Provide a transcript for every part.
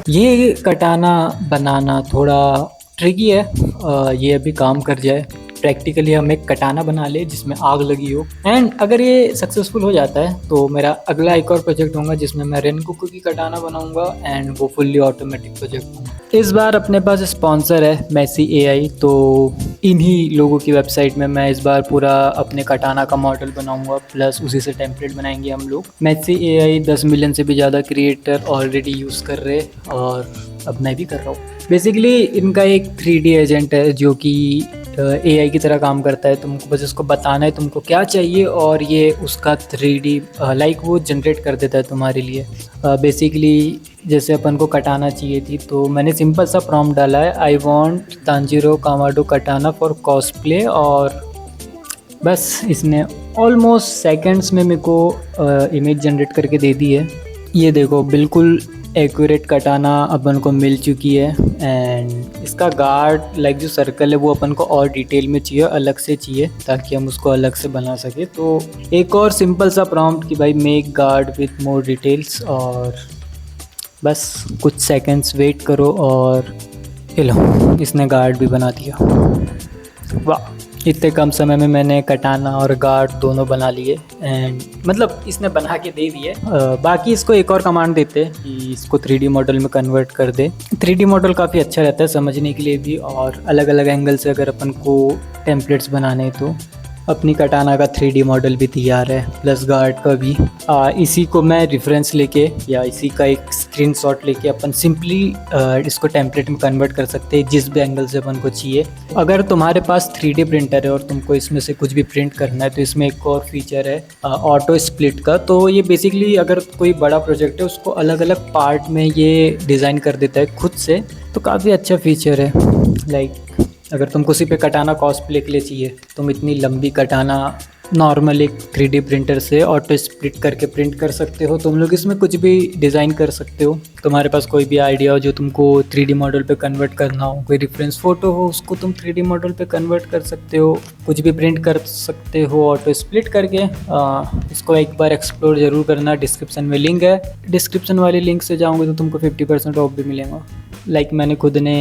ये कटाना बनाना थोड़ा ट्रिकी है। ये अभी काम कर जाए, प्रैक्टिकली हम एक कटाना बना ले जिसमें आग लगी हो। एंड अगर ये सक्सेसफुल हो जाता है तो मेरा अगला एक और प्रोजेक्ट होगा जिसमें मैं रेनकुकू की कटाना बनाऊंगा एंड वो फुल्ली ऑटोमेटिक प्रोजेक्ट होगा। इस बार अपने पास स्पॉन्सर है मैसी एआई, तो इन्हीं लोगों की वेबसाइट में मैं इस बार पूरा अपने कटाना का मॉडल बनाऊंगा, प्लस उसी से टेम्पलेट बनाएंगे हम लोग। मैसी एआई 10 मिलियन से भी ज़्यादा क्रिएटर ऑलरेडी यूज़ कर रहे और अब मैं भी कर रहा हूँ। बेसिकली इनका एक 3D एजेंट है जो कि एआई की तरह काम करता है। तुमको बस उसको बताना है तुमको क्या चाहिए और ये उसका 3D लाइक वो जनरेट कर देता है तुम्हारे लिए। बेसिकली जैसे अपन को कटाना चाहिए थी तो मैंने सिंपल सा प्रॉम्प्ट डाला है, आई वांट तांजीरो कामाडो कटाना फॉर कॉस्प्ले, और बस इसने ऑलमोस्ट सेकंड्स में मेरे को इमेज जनरेट करके दे दी है। ये देखो बिल्कुल एक्यूरेट कटाना अपन को मिल चुकी है। एंड इसका गार्ड लाइक जो सर्कल है वो अपन को और डिटेल में चाहिए, अलग से चाहिए, ताकि हम उसको अलग से बना सके। तो एक और सिंपल सा प्रॉम्प्ट कि भाई make guard with more details, और बस कुछ सेकंड्स वेट करो और ये लो इसने गार्ड भी बना दिया। वाह, इतने कम समय में मैंने कटाना और गार्ड दोनों बना लिए। एंड मतलब इसने बना के दे दिए। बाकी इसको एक और कमांड देते हैं कि इसको 3D मॉडल में कन्वर्ट कर दे। 3D मॉडल काफ़ी अच्छा रहता है समझने के लिए भी, और अलग अलग एंगल से अगर अपन को टेम्पलेट्स बनाने हैं तो अपनी कटाना का 3D मॉडल भी तैयार है, प्लस गार्ड का भी। इसी को मैं रेफरेंस लेके या इसी का एक स्क्रीनशॉट लेके अपन सिंपली इसको टेम्पलेट में कन्वर्ट कर सकते हैं जिस भी एंगल से अपन को चाहिए। अगर तुम्हारे पास 3D प्रिंटर है और तुमको इसमें से कुछ भी प्रिंट करना है तो इसमें एक और फीचर है ऑटो स्प्लिट का। तो ये बेसिकली अगर कोई बड़ा प्रोजेक्ट है उसको अलग अलग पार्ट में ये डिज़ाइन कर देता है खुद से, तो काफ़ी अच्छा फीचर है। लाइक अगर तुमको उसी पे कटाना कॉस्प्ले के लिए चाहिए, तुम इतनी लंबी कटाना नॉर्मल एक 3D प्रिंटर से ऑटो स्प्लिट करके प्रिंट कर सकते हो। तुम लोग इसमें कुछ भी डिज़ाइन कर सकते हो। तुम्हारे पास कोई भी आइडिया हो जो तुमको 3D मॉडल पे कन्वर्ट करना हो, कोई रेफरेंस फ़ोटो हो उसको तुम 3D मॉडल पे कन्वर्ट कर सकते हो, कुछ भी प्रिंट कर सकते हो ऑटो स्प्लिट करके। इसको एक बार एक्सप्लोर ज़रूर करना, डिस्क्रिप्शन में लिंक है, डिस्क्रिप्शन वाले लिंक से जाओगे तो तुमको 50% ऑफ भी मिलेगा। लाइक मैंने खुद ने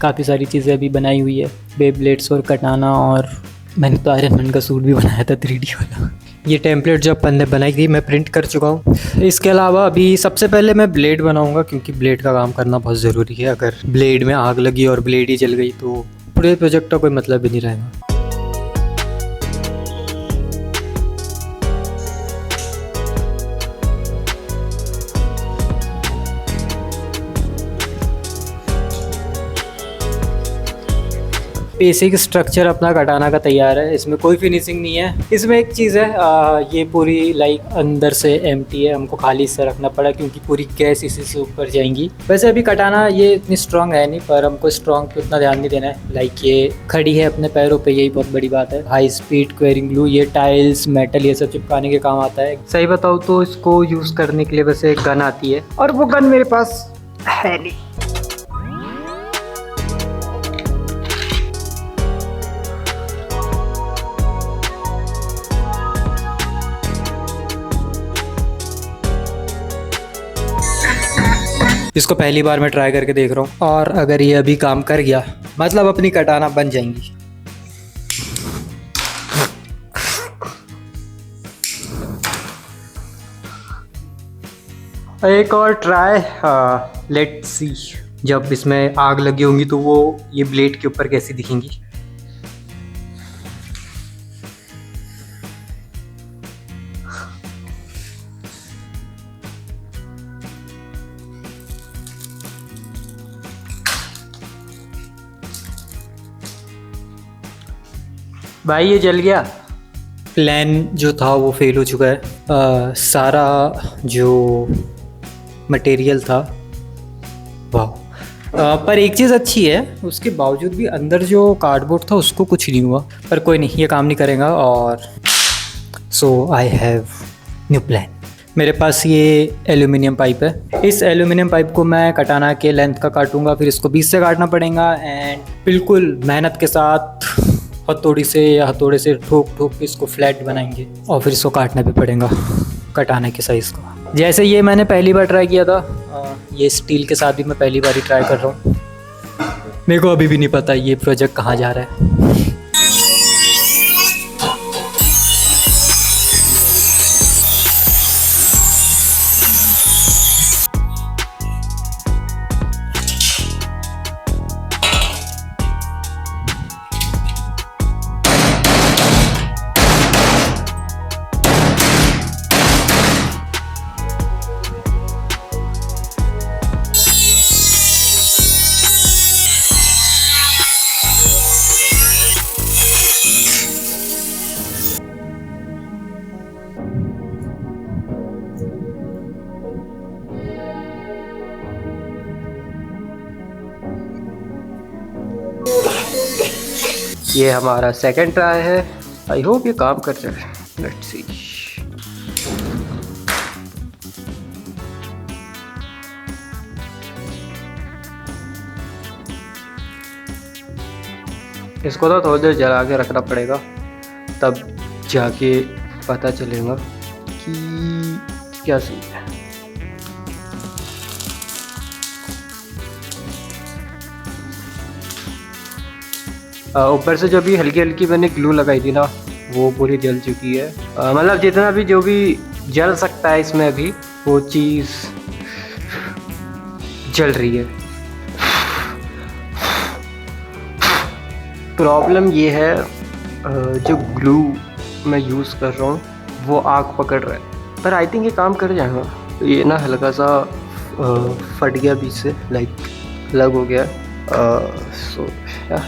काफ़ी सारी चीज़ें अभी बनाई हुई है, बेब्लेड्स और कटाना, और मैंने तो आयरन मैन का सूट भी बनाया था 3D वाला। ये टेम्पलेट जो अपन ने बनाई थी मैं प्रिंट कर चुका हूँ। इसके अलावा अभी सबसे पहले मैं ब्लेड बनाऊँगा, क्योंकि ब्लेड का काम करना बहुत ज़रूरी है। अगर ब्लेड में आग लगी और ब्लेड ही जल गई तो पूरे प्रोजेक्ट का कोई मतलब भी नहीं रहेगा। बेसिक स्ट्रक्चर अपना कटाना का तैयार है, इसमें कोई फिनिशिंग नहीं है। इसमें एक चीज़ है, ये पूरी लाइक अंदर से एम्प्टी है, हमको खाली से रखना पड़ा क्योंकि पूरी गैस इसी से ऊपर जाएंगी। वैसे अभी कटाना ये इतनी स्ट्रांग है नहीं, पर हमको स्ट्रांग पे उतना ध्यान नहीं देना है। लाइक ये खड़ी है अपने पैरों पे, यही बहुत बड़ी बात है। हाई स्पीड क्वेरिंग ग्लू, ये टाइल्स मेटल ये सब चिपकाने के काम आता है। सही बताऊँ तो इसको यूज़ करने के लिए वैसे एक गन आती है, और वो गन मेरे पास है नहीं। इसको पहली बार मैं ट्राई करके देख रहा हूँ, और अगर ये अभी काम कर गया मतलब अपनी कटाना बन जाएंगी। एक और ट्राई, लेट्स सी जब इसमें आग लगी होंगी तो वो ये ब्लेड के ऊपर कैसी दिखेंगी। भाई ये जल गया। प्लान जो था वो फेल हो चुका है। सारा जो मटेरियल था, वाह। पर एक चीज़ अच्छी है, उसके बावजूद भी अंदर जो कार्डबोर्ड था उसको कुछ नहीं हुआ, पर कोई नहीं, ये काम नहीं करेगा। और सो आई हैव न्यू प्लान। मेरे पास ये एल्यूमिनियम पाइप है, इस एल्यूमिनियम पाइप को मैं कटाना के लेंथ का काटूंगा, फिर इसको 20 से काटना पड़ेगा। एंड बिल्कुल मेहनत के साथ हथौड़ी से या हथौड़े से ठोक ठोक के इसको फ्लैट बनाएंगे, और फिर इसको काटना भी पड़ेगा कटाने के साइज़ का। जैसे ये मैंने पहली बार ट्राई किया था, ये स्टील के साथ भी मैं पहली बार ही ट्राई कर रहा हूँ। मेरे को अभी भी नहीं पता ये प्रोजेक्ट कहाँ जा रहा है। ये हमारा सेकंड ट्राई है। आई होप ये काम कर जाए। Let's see. इसको तो थोड़ी देर जला के रखना पड़ेगा, तब जाके पता चलेगा कि क्या सीन है। ऊपर से जो भी हल्की हल्की मैंने ग्लू लगाई थी ना, वो पूरी जल चुकी है। मतलब जितना भी जो भी जल सकता है इसमें अभी, वो चीज़ जल रही है। प्रॉब्लम ये है, जो ग्लू मैं यूज़ कर रहा हूँ वो आग पकड़ रहा है, पर आई थिंक ये काम कर जाएगा। तो ये ना हल्का सा फट गया बीच से, लाइक अलग हो गया। सो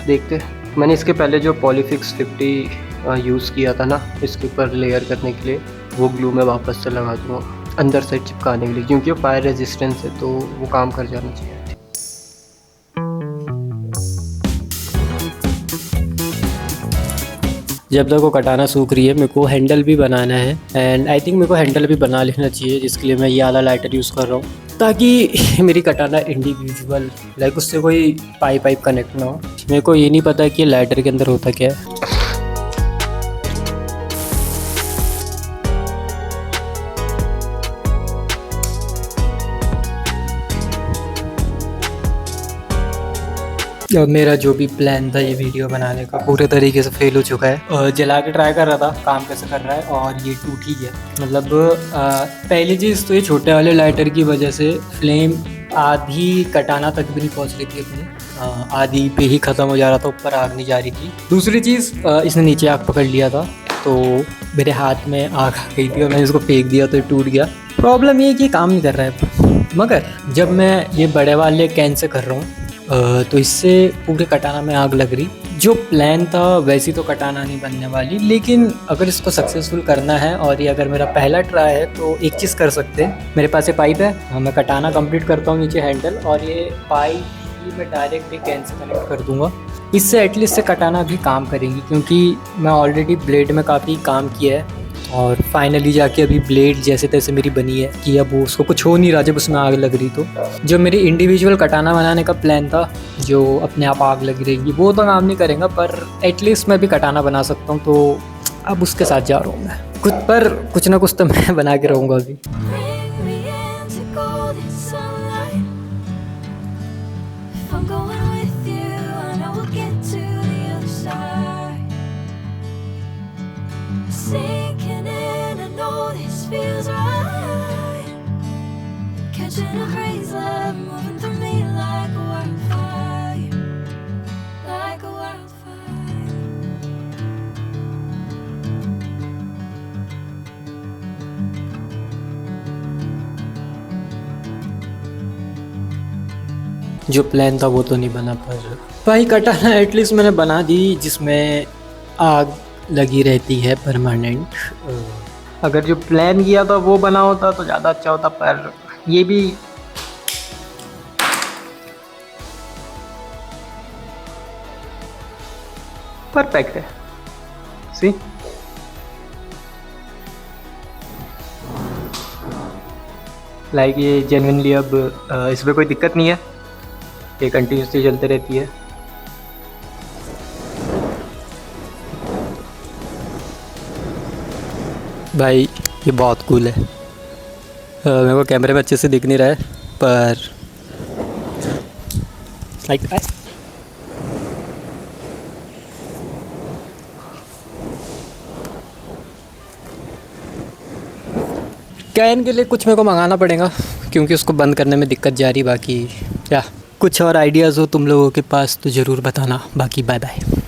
देखते। मैंने इसके पहले जो पॉलीफिक्स 50 यूज़ किया था ना इसके ऊपर लेयर करने के लिए, वो ग्लू मैं वापस से लगा दूँगा अंदर से चिपकाने के लिए, क्योंकि वो फायर रेजिस्टेंस है तो वो काम कर जाना चाहिए। जब तक वो कटाना सूख रही है, मेरे को हैंडल भी बनाना है, एंड आई थिंक मेरे को हैंडल भी बना लेना चाहिए, जिसके लिए मैं ये वाला लाइटर यूज़ कर रहा हूँ, ताकि मेरी कटाना इंडिविजुअल, लाइक उससे कोई पाइप कनेक्ट ना हो। मेरे को ये नहीं पता कि लाइटर के अंदर होता क्या है। और मेरा जो भी प्लान था ये वीडियो बनाने का पूरे तरीके से फेल हो चुका है। जला के ट्राई कर रहा था काम कैसे कर रहा है, और ये टूट ही गया। मतलब पहली चीज़ तो ये छोटे वाले लाइटर की वजह से फ्लेम आधी कटाना तक भी नहीं पहुंच रही थी अपनी, आधी पे ही ख़त्म हो जा रहा था, ऊपर आग नहीं जा रही थी। दूसरी चीज़, इसने नीचे आग पकड़ लिया था तो मेरे हाथ में आग आ गई थी और मैंने इसको फेंक दिया तो ये टूट गया। प्रॉब्लम ये है कि काम नहीं कर रहा है। मगर जब मैं ये बड़े वाले कैन से कर रहा हूँ तो इससे पूरे कटाना में आग लग रही। जो प्लान था वैसी तो कटाना नहीं बनने वाली, लेकिन अगर इसको सक्सेसफुल करना है और ये अगर मेरा पहला ट्राई है तो एक चीज़ कर सकते हैं। मेरे पास ये पाइप है, मैं कटाना कंप्लीट करता हूँ नीचे हैंडल, और ये पाइप ही मैं डायरेक्ट कैन से कनेक्ट कर दूँगा। इससे एटलीस्ट से कटाना भी काम करेगी, क्योंकि मैं ऑलरेडी ब्लेड में काफ़ी काम किया है और फाइनली जाके अभी ब्लेड जैसे तैसे मेरी बनी है कि अब उसको कुछ हो नहीं रहा जब उसमें आग लग रही। तो जो मेरी इंडिविजुअल कटाना बनाने का प्लान था, जो अपने आप आग लगी रहेगी, वो तो काम नहीं करेगा, पर एटलीस्ट मैं भी कटाना बना सकता हूँ। तो अब उसके साथ जा रहा हूँ मैं, खुद पर कुछ ना कुछ तो मैं बना के रहूँगा अभी। Sinking in, I know this feels right. Catching a crazy love moving through me like a wildfire, like a wildfire. जो प्लान था वो तो नहीं बना, पर भाई कटाना एटलीस्ट मैंने बना दी जिसमें आग लगी रहती है परमानेंट। अगर जो प्लान किया था वो बना होता तो ज़्यादा अच्छा होता, पर ये भी परफेक्ट है। सी लाइक ये जेन्युइनली अब इसमें कोई दिक्कत नहीं है, ये कंटिन्यूसली चलते रहती है। भाई ये बहुत कूल है। मेरे को कैमरे में अच्छे से दिख नहीं रहा है, पर लाइक कैन के लिए कुछ मेरे को मंगाना पड़ेगा क्योंकि उसको बंद करने में दिक्कत जा रही। बाकी या कुछ और आइडियाज़ हो तुम लोगों के पास तो ज़रूर बताना। बाकी बाय बाय।